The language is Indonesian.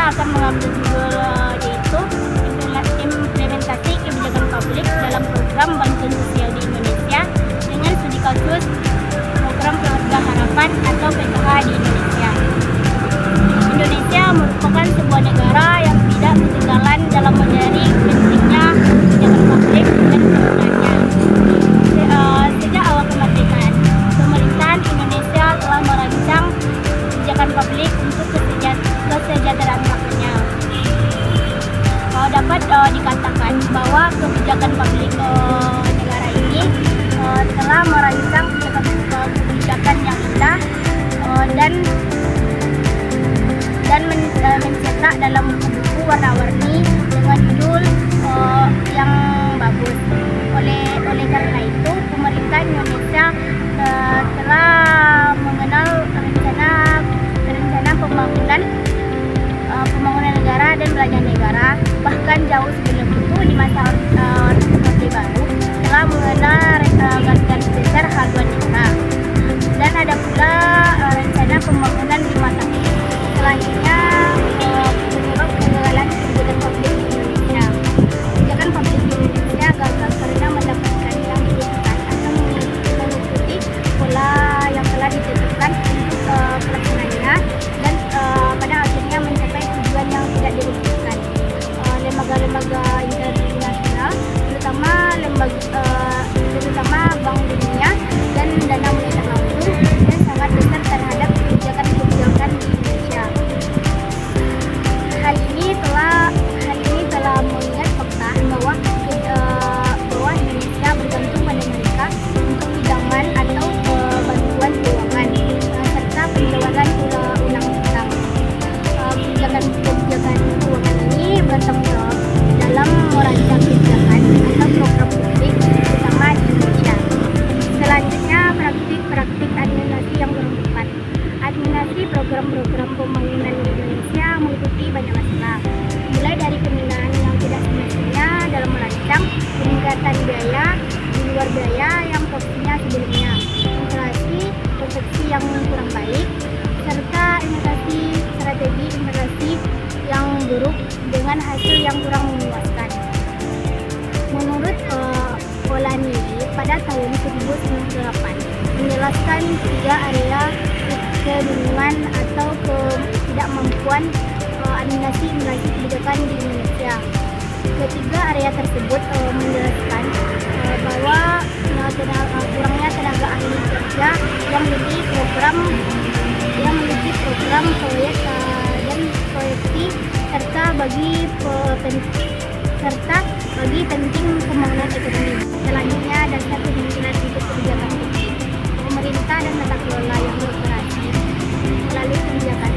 akan mengambil judul yaitu implementasi kebijakan publik dalam program bantuan sosial di Indonesia dengan studi kasus program keluarga harapan atau PKH di Indonesia. Indonesia merupakan sebuah negara yang tidak ketinggalan dalam mencari pentingnya kebijakan publik dan penggunaannya. Sejak awal kemerdekaan, pemerintahan Indonesia telah merancang kebijakan publik untuk kesejahteraan rakyatnya. Dapat dikatakan bahwa kebijakan publik negara ini telah merancang kebijakan yang indah dan mencetak dalam buku warna-warni dengan judul yang bagus. Oleh karena itu, pemerintah Indonesia telah mengenal rencana pembangunan negara dan belanja negara. Bahkan jauh sebelum itu, di masa Orde Baru telah mengenal garis besar haluan negara. Dan ada pula rencana pembangunan 5 tahun. Selanjutnya, penyebab kegagalan kebijakan publik di Indonesia. Kebijakan publik di Indonesia gagal karena mendapatkan yang diinginkan atau mengikuti pola yang telah ditentukan untuk pelaksanaannya dan pada akhirnya mencapai tujuan yang tidak diinginkan. Lembaga-lembaga internasional, terutama Bank Dunia dan dana moneter langsung dan sangat besar terhadap kebijakan-kebijakan di Indonesia. Hal ini telah mengingat fakta bahwa Indonesia bergantung pada mereka untuk pinjaman atau bantuan keuangan serta penjabaran ulang utang. Kebijakan keuangan ini bertanggung jawab dalam merancang kebijakan atau program publik terutama di Indonesia. Selanjutnya, praktik administrasi yang kurang tepat. Administrasi program-program pembangunan di Indonesia meliputi banyak masalah, mulai dari penggunaan yang tidak semestinya dalam merancang, peningkatan biaya di luar biaya yang porsinya sebelumnya, konsepsi yang kurang baik, serta strategi investasi yang buruk dengan hasil yang kurang memuaskan. Menurut Polanyi pada tahun 1998 menjelaskan 3 area kebingungan atau ketidakmampuan administrasi kebijakan di Indonesia. Ketiga area tersebut menjelaskan bahwa kurangnya tenaga ahli kerja yang memiliki program proyek dan proyeksi serta bagi penting pembangunan ekonomi. Selanjutnya, dasar kemungkinan untuk kebijakan publik, pemerintah dan tata kelola yang beroperasi melalui kebijakan